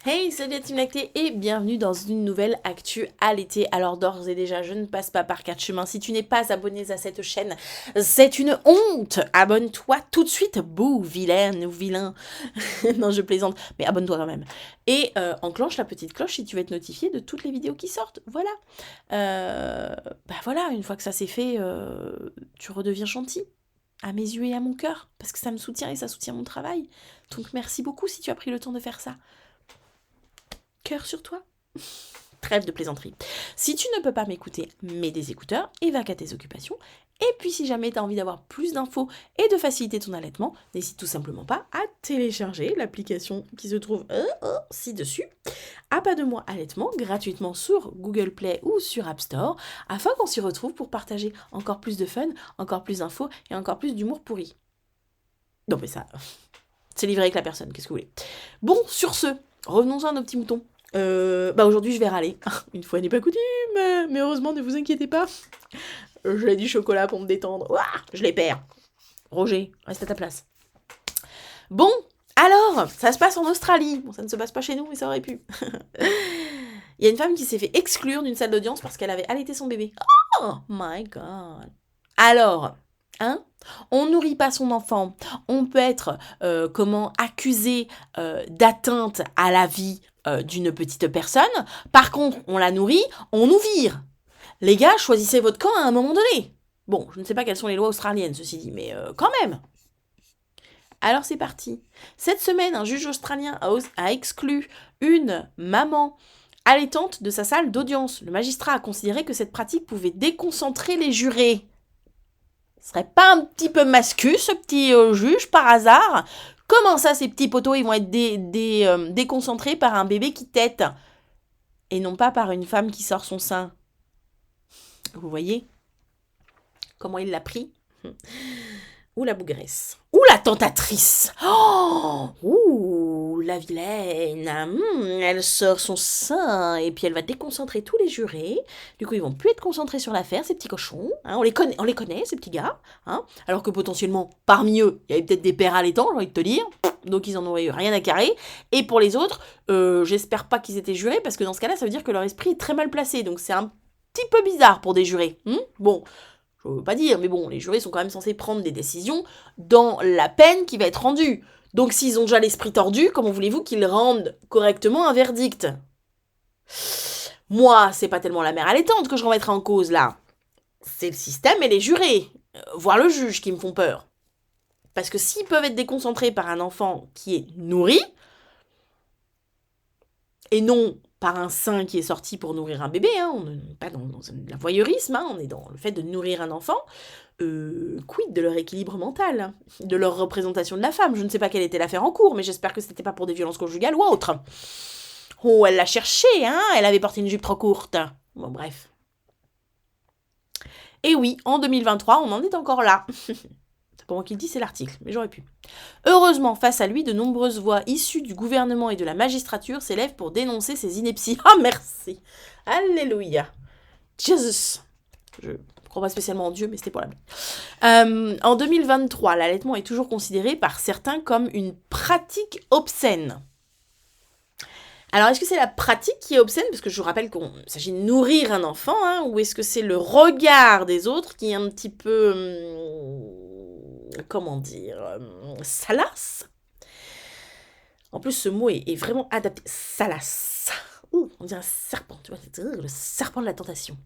Hey, salut la team lactée et bienvenue dans une nouvelle actu allaitée. Alors d'ores et déjà, je ne passe pas par quatre chemins. Si tu n'es pas abonné à cette chaîne, c'est une honte. Abonne-toi tout de suite, bouh, vilaine ou vilain. Non, je plaisante, mais abonne-toi quand même. Et enclenche la petite cloche si tu veux être notifié de toutes les vidéos qui sortent. Voilà. Voilà, une fois que ça c'est fait, tu redeviens gentil. À mes yeux et à mon cœur, parce que ça me soutient et ça soutient mon travail. Donc merci beaucoup si tu as pris le temps de faire ça. Cœur sur toi. Trêve de plaisanterie. Si tu ne peux pas m'écouter, mets des écouteurs et va qu'à tes occupations. Et puis si jamais tu as envie d'avoir plus d'infos et de faciliter ton allaitement, n'hésite tout simplement pas à télécharger l'application qui se trouve ci-dessus. À pas de moi allaitement gratuitement sur Google Play ou sur App Store afin qu'on s'y retrouve pour partager encore plus de fun, encore plus d'infos et encore plus d'humour pourri. Non mais ça, c'est livré avec la personne, qu'est-ce que vous voulez. Bon, sur ce, revenons-en à nos petits moutons. Aujourd'hui, je vais râler. Une fois n'est pas coutume, mais heureusement, ne vous inquiétez pas. J'ai du chocolat pour me détendre. Ouah, je les perds. Roger, reste à ta place. Bon, alors, ça se passe en Australie. Bon, ça ne se passe pas chez nous, mais ça aurait pu. Il y a une femme qui s'est fait exclure d'une salle d'audience parce qu'elle avait allaité son bébé. Oh my god. Alors, hein? On nourrit pas son enfant. On peut être, accusé d'atteinte à la vie d'une petite personne. Par contre, on la nourrit, on nous vire. Les gars, choisissez votre camp à un moment donné. Bon, je ne sais pas quelles sont les lois australiennes, ceci dit, mais quand même. Alors c'est parti. Cette semaine, un juge australien a exclu une maman allaitante de sa salle d'audience. Le magistrat a considéré que cette pratique pouvait déconcentrer les jurés. Ce serait pas un petit peu mascu, ce petit juge, par hasard? Comment ça, ces petits poteaux, ils vont être déconcentrés par un bébé qui tète et non pas par une femme qui sort son sein? Vous voyez comment il l'a pris? Ou la bougresse. Ou la tentatrice. Oh, ouh, la vilaine. Elle sort son sein et puis elle va déconcentrer tous les jurés. Du coup, ils vont plus être concentrés sur l'affaire, ces petits cochons. Hein, on les connaît, ces petits gars. Hein, alors que potentiellement, parmi eux, il y avait peut-être des pères allaitants, j'ai envie de te dire. Donc, ils en ont eu rien à carrer. Et pour les autres, j'espère pas qu'ils étaient jurés parce que dans ce cas-là, ça veut dire que leur esprit est très mal placé. Donc, c'est un petit peu bizarre pour des jurés. Bon, je veux pas dire, mais bon, les jurés sont quand même censés prendre des décisions dans la peine qui va être rendue. Donc s'ils ont déjà l'esprit tordu, comment voulez-vous qu'ils rendent correctement un verdict? Moi, c'est pas tellement la mère allaitante que je remettrai en cause là. C'est le système et les jurés, voire le juge qui me font peur. Parce que s'ils peuvent être déconcentrés par un enfant qui est nourri, et non par un sein qui est sorti pour nourrir un bébé, hein, on n'est pas dans la voyeurisme, hein, on est dans le fait de nourrir un enfant, quid de leur équilibre mental, hein, de leur représentation de la femme. Je ne sais pas quelle était l'affaire en cours, mais j'espère que c'était pas pour des violences conjugales ou autre. Oh, elle l'a cherché, hein, elle avait porté une jupe trop courte. Bon, bref. Et oui, en 2023, on en est encore là. C'est pas moi qui le dis, c'est l'article, mais j'aurais pu. Heureusement, face à lui, de nombreuses voix issues du gouvernement et de la magistrature s'élèvent pour dénoncer ces inepties. Ah, merci. Alléluia. Jesus. Je crois pas spécialement en Dieu, mais c'était pour la blague. En 2023, l'allaitement est toujours considéré par certains comme une pratique obscène. Alors, est-ce que c'est la pratique qui est obscène? Parce que je vous rappelle qu'il s'agit de nourrir un enfant, hein, ou est-ce que c'est le regard des autres qui est un petit peu... comment dire, salace. En plus, ce mot est vraiment adapté. Salace. Ouh, on dirait un serpent, tu vois, le serpent de la tentation.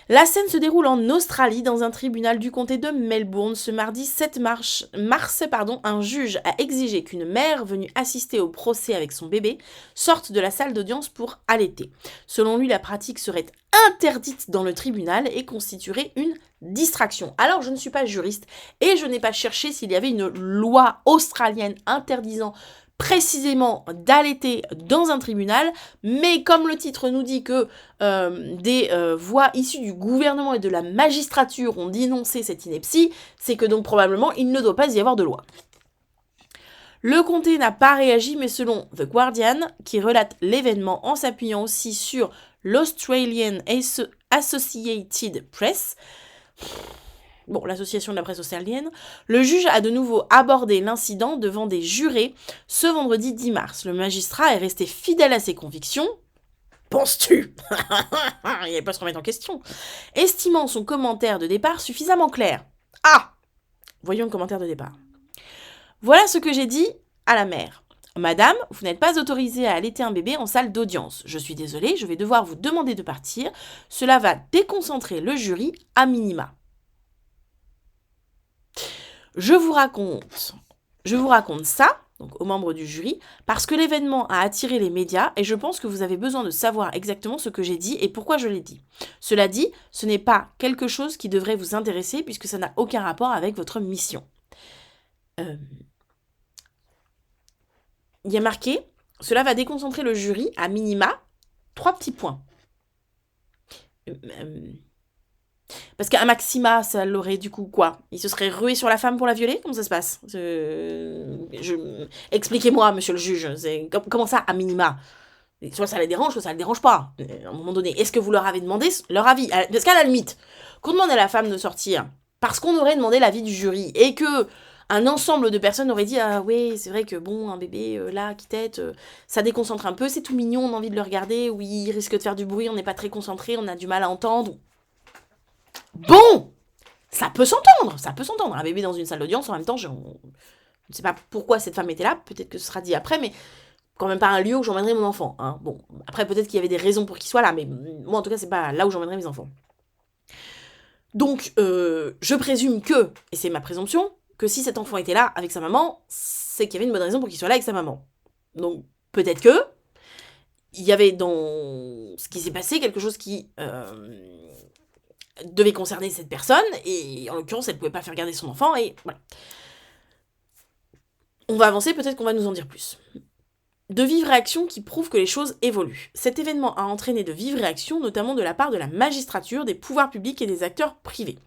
La scène se déroule en Australie, dans un tribunal du comté de Melbourne. Ce mardi 7 mars, un juge a exigé qu'une mère venue assister au procès avec son bébé sorte de la salle d'audience pour allaiter. Selon lui, la pratique serait interdite dans le tribunal et constituerait une distraction. Alors, je ne suis pas juriste et je n'ai pas cherché s'il y avait une loi australienne interdisant précisément d'allaiter dans un tribunal, mais comme le titre nous dit que des voix issues du gouvernement et de la magistrature ont dénoncé cette ineptie, c'est que donc probablement il ne doit pas y avoir de loi. Le comté n'a pas réagi, mais selon The Guardian, qui relate l'événement en s'appuyant aussi sur l'Australian Associated Press, Bon, l'association de la presse australienne, le juge a de nouveau abordé l'incident devant des jurés ce vendredi 10 mars. Le magistrat est resté fidèle à ses convictions. Penses-tu? Il n'allait pas se remettre en question. Estimant son commentaire de départ suffisamment clair. Ah! Voyons le commentaire de départ. Voilà ce que j'ai dit à la mère. Madame, vous n'êtes pas autorisée à allaiter un bébé en salle d'audience. Je suis désolée, je vais devoir vous demander de partir. Cela va déconcentrer le jury à minima. Je vous raconte ça, donc aux membres du jury, parce que l'événement a attiré les médias et je pense que vous avez besoin de savoir exactement ce que j'ai dit et pourquoi je l'ai dit. Cela dit, ce n'est pas quelque chose qui devrait vous intéresser puisque ça n'a aucun rapport avec votre mission. Il y a marqué, cela va déconcentrer le jury à minima, 3 petits points. Parce qu'un maxima, ça l'aurait du coup quoi? Il se serait rué sur la femme pour la violer? Comment ça se passe? Expliquez-moi, monsieur le juge. Comment ça, à minima? Soit ça les dérange, soit ça ne les dérange pas. À un moment donné, est-ce que vous leur avez demandé leur avis? Parce qu'à la limite, qu'on demande à la femme de sortir, parce qu'on aurait demandé l'avis du jury, et que un ensemble de personnes aurait dit « Ah oui, c'est vrai que bon, un bébé là, qui tète, ça déconcentre un peu, c'est tout mignon, on a envie de le regarder, oui, il risque de faire du bruit, on n'est pas très concentré, on a du mal à entendre. » Bon, ça peut s'entendre. Un bébé dans une salle d'audience, en même temps, je ne sais pas pourquoi cette femme était là, peut-être que ce sera dit après, mais quand même pas un lieu où j'emmènerai mon enfant. Hein. Bon, après, peut-être qu'il y avait des raisons pour qu'il soit là, mais moi, en tout cas, c'est pas là où j'emmènerai mes enfants. Donc, je présume que, et c'est ma présomption, que si cet enfant était là avec sa maman, c'est qu'il y avait une bonne raison pour qu'il soit là avec sa maman. Donc, peut-être que il y avait dans ce qui s'est passé quelque chose qui devait concerner cette personne, et en l'occurrence, elle ne pouvait pas faire garder son enfant, et voilà. On va avancer, peut-être qu'on va nous en dire plus. De vives réactions qui prouvent que les choses évoluent. Cet événement a entraîné de vives réactions, notamment de la part de la magistrature, des pouvoirs publics et des acteurs privés.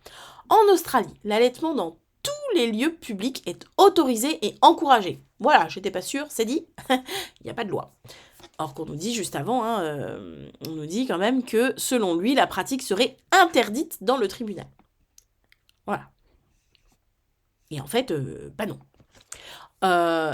En Australie, l'allaitement dans tous les lieux publics est autorisé et encouragé. Voilà, j'étais pas sûre, c'est dit. Il n'y a pas de loi. Or qu'on nous dit juste avant, on nous dit quand même que, selon lui, la pratique serait interdite dans le tribunal. Voilà. Et en fait, bah non.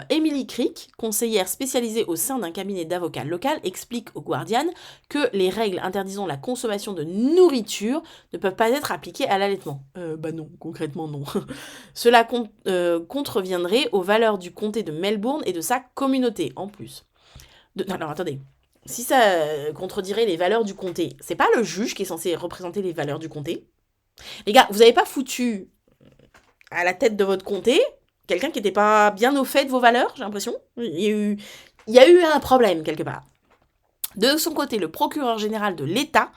Emily Crick, conseillère spécialisée au sein d'un cabinet d'avocats local, explique au Guardian que les règles interdisant la consommation de nourriture ne peuvent pas être appliquées à l'allaitement. Bah non, concrètement non. Cela contreviendrait aux valeurs du comté de Melbourne et de sa communauté, en plus. Alors attendez, si ça contredirait les valeurs du comté, c'est pas le juge qui est censé représenter les valeurs du comté? Les gars, vous avez pas foutu à la tête de votre comté quelqu'un qui n'était pas bien au fait de vos valeurs, j'ai l'impression. Il y a eu un problème quelque part. De son côté, le procureur général de l'État,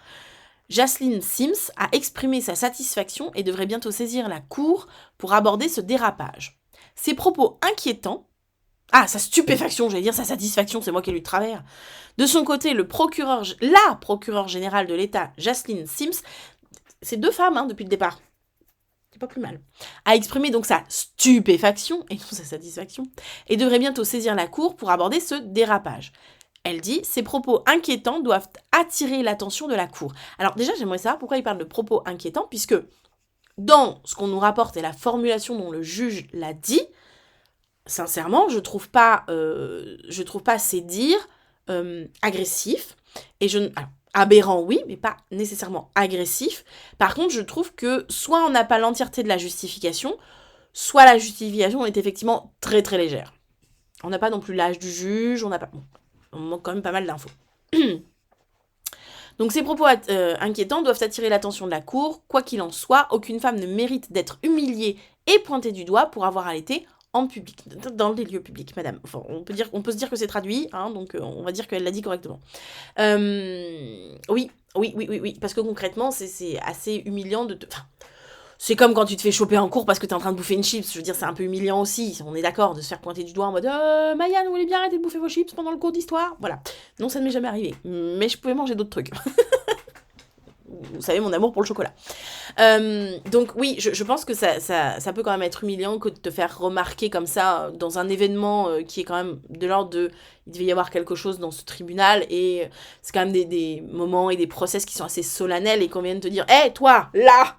Jaslyn Sims, a exprimé sa satisfaction et devrait bientôt saisir la cour pour aborder ce dérapage. Ses propos inquiétants, sa stupéfaction, j'allais dire sa satisfaction, c'est moi qui ai lu de travers. De son côté, la procureure générale de l'État, Jaslyn Sims, c'est 2 femmes depuis le départ. C'est pas plus mal, a exprimé donc sa stupéfaction, et non sa satisfaction, et devrait bientôt saisir la cour pour aborder ce dérapage. Elle dit « Ces propos inquiétants doivent attirer l'attention de la cour ». Alors déjà, j'aimerais savoir pourquoi il parle de propos inquiétants, puisque dans ce qu'on nous rapporte et la formulation dont le juge l'a dit, sincèrement, je trouve pas ces dires agressifs, et aberrant, oui, mais pas nécessairement agressif. Par contre, je trouve que soit on n'a pas l'entièreté de la justification, soit la justification est effectivement très très légère. On n'a pas non plus l'âge du juge, on manque quand même pas mal d'infos. Donc ces propos inquiétants doivent attirer l'attention de la cour. Quoi qu'il en soit, aucune femme ne mérite d'être humiliée et pointée du doigt pour avoir allaité en public, dans les lieux publics, madame. Enfin, on peut se dire que c'est traduit, donc on va dire qu'elle l'a dit correctement. Oui, parce que concrètement, c'est assez humiliant de te... Enfin, c'est comme quand tu te fais choper en cours parce que t'es en train de bouffer une chips, je veux dire, c'est un peu humiliant aussi, on est d'accord, de se faire pointer du doigt en mode « Maïane, vous voulez bien arrêter de bouffer vos chips pendant le cours d'histoire ?» Voilà. Non, ça ne m'est jamais arrivé, mais je pouvais manger d'autres trucs. Vous savez, mon amour pour le chocolat. Donc oui, je pense que ça peut quand même être humiliant que de te faire remarquer comme ça dans un événement qui est quand même de l'ordre de... Il devait y avoir quelque chose dans ce tribunal et c'est quand même des moments et des process qui sont assez solennels et qu'on vient de te dire « Hé, toi, là !»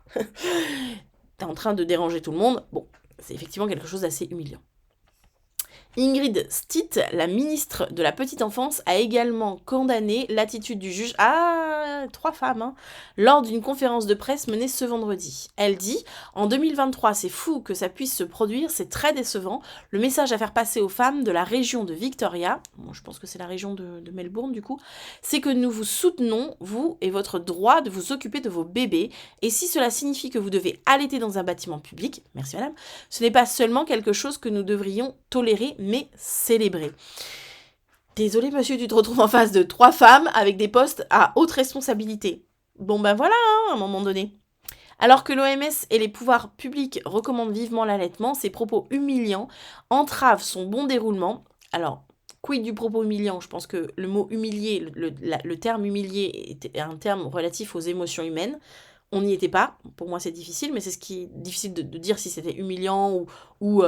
t'es en train de déranger tout le monde. Bon, c'est effectivement quelque chose d'assez humiliant. Ingrid Stitt, la ministre de la Petite Enfance, a également condamné l'attitude du juge, 3 femmes, lors d'une conférence de presse menée ce vendredi. Elle dit « En 2023, c'est fou que ça puisse se produire, c'est très décevant. Le message à faire passer aux femmes de la région de Victoria, bon, je pense que c'est la région de Melbourne du coup, c'est que nous vous soutenons, vous et votre droit de vous occuper de vos bébés, et si cela signifie que vous devez allaiter dans un bâtiment public, merci madame, ce n'est pas seulement quelque chose que nous devrions tolérer, mais célébrer. » Désolé monsieur, tu te retrouves en face de 3 femmes avec des postes à haute responsabilité. Bon ben voilà, à un moment donné. Alors que l'OMS et les pouvoirs publics recommandent vivement l'allaitement, ces propos humiliants entravent son bon déroulement. Alors, quid du propos humiliant? Je pense que le mot humilié, le terme humilié est un terme relatif aux émotions humaines. On n'y était pas, pour moi c'est difficile, mais c'est ce qui est difficile de dire si c'était humiliant ou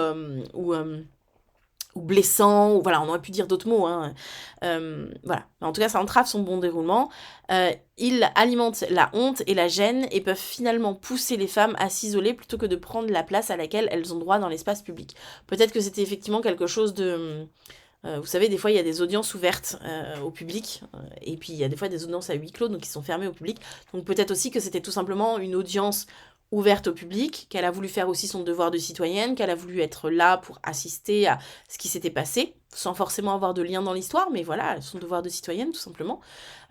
blessant, ou voilà, on aurait pu dire d'autres mots. Voilà. En tout cas, ça entrave son bon déroulement. Ils alimentent la honte et la gêne et peuvent finalement pousser les femmes à s'isoler plutôt que de prendre la place à laquelle elles ont droit dans l'espace public. Peut-être que c'était effectivement quelque chose de... vous savez, des fois, il y a des audiences ouvertes au public, et puis il y a des fois des audiences à huis clos, donc qui sont fermées au public. Donc peut-être aussi que c'était tout simplement une audience ouverte au public, qu'elle a voulu faire aussi son devoir de citoyenne, qu'elle a voulu être là pour assister à ce qui s'était passé, sans forcément avoir de lien dans l'histoire, mais voilà, son devoir de citoyenne, tout simplement.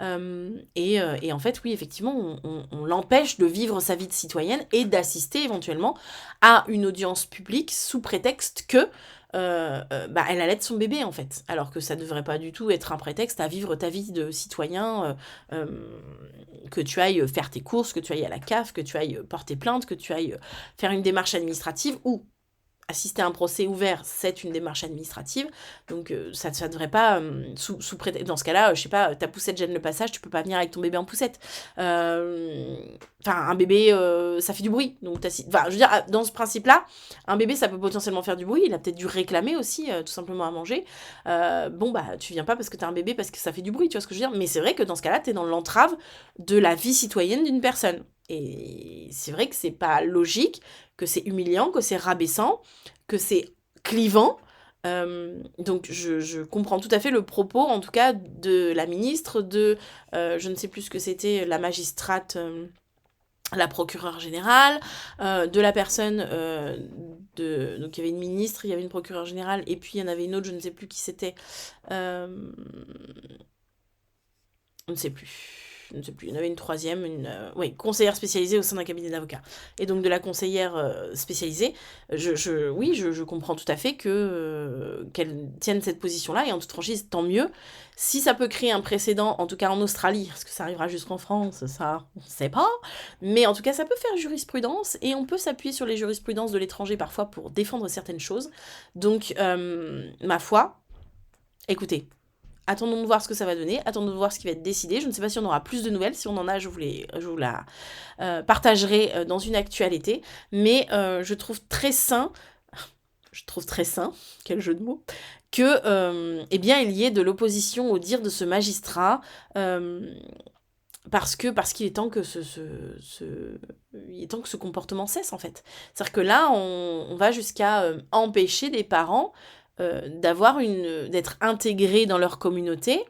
Et en fait, oui, effectivement, on l'empêche de vivre sa vie de citoyenne et d'assister éventuellement à une audience publique sous prétexte que elle allait son bébé en fait, alors que ça devrait pas du tout être un prétexte à vivre ta vie de citoyen, que tu ailles faire tes courses, que tu ailles à la CAF, que tu ailles porter plainte, que tu ailles faire une démarche administrative ou assister à un procès ouvert, c'est une démarche administrative, donc ça ne devrait pas, sous prétexte, dans ce cas-là, je sais pas, ta poussette gêne le passage, tu peux pas venir avec ton bébé en poussette. Un bébé, ça fait du bruit, donc je veux dire, dans ce principe-là, un bébé, ça peut potentiellement faire du bruit, il a peut-être dû réclamer aussi, tout simplement à manger. Tu viens pas parce que t'as un bébé, parce que ça fait du bruit, tu vois ce que je veux dire, mais c'est vrai que dans ce cas-là, t'es dans l'entrave de la vie citoyenne d'une personne. Et c'est vrai que c'est pas logique, que c'est humiliant, que c'est rabaissant, que c'est clivant. Donc je comprends tout à fait le propos, en tout cas, de la ministre, je ne sais plus ce que c'était, la magistrate, la procureure générale, de la personne, donc il y avait une ministre, il y avait une procureure générale, et puis il y en avait une autre, je ne sais plus qui c'était, je ne sais plus. Il y en avait une troisième, conseillère spécialisée au sein d'un cabinet d'avocats. Et donc de la conseillère spécialisée, je comprends tout à fait qu'elle tienne cette position-là, et en toute franchise, tant mieux. Si ça peut créer un précédent, en tout cas en Australie, parce que ça arrivera jusqu'en France, ça, on ne sait pas, mais en tout cas, ça peut faire jurisprudence, et on peut s'appuyer sur les jurisprudences de l'étranger parfois pour défendre certaines choses. Donc, ma foi, écoutez, attendons de voir ce que ça va donner, attendons de voir ce qui va être décidé. Je ne sais pas si on aura plus de nouvelles. Si on en a, je vous la partagerai dans une actualité. Mais je trouve très sain, quel jeu de mots, que il y ait de l'opposition au dire de ce magistrat, parce qu'il est temps que il est temps que ce comportement cesse, en fait. C'est-à-dire que là, on va jusqu'à empêcher des parents d'être intégrés dans leur communauté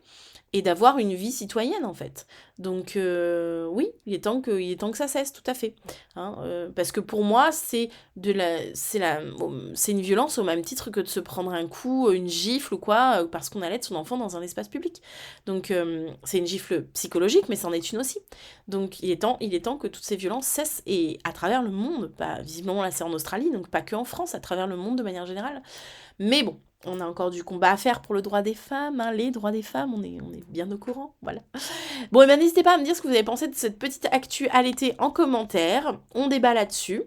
et d'avoir une vie citoyenne, en fait. Donc oui, il est temps que ça cesse, tout à fait. Parce que pour moi, c'est une violence au même titre que de se prendre un coup, une gifle ou quoi, parce qu'on allait son enfant dans un espace public. Donc c'est une gifle psychologique, mais c'en est une aussi. Donc il est temps que toutes ces violences cessent, et à travers le monde. Visiblement là c'est en Australie, donc pas que en France, à travers le monde de manière générale. Mais bon, on a encore du combat à faire pour le droit des femmes, les droits des femmes, on est bien au courant, voilà. Bon, et bien n'hésitez pas à me dire ce que vous avez pensé de cette petite actu à l'été en commentaire, on débat là-dessus.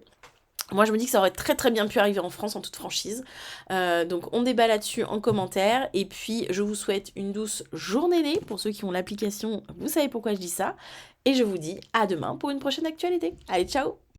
Moi, je me dis que ça aurait très très bien pu arriver en France, en toute franchise. Donc, on débat là-dessus en commentaire. Et puis, je vous souhaite une douce journée. Pour ceux qui ont l'application, vous savez pourquoi je dis ça. Et je vous dis à demain pour une prochaine actualité. Allez, ciao!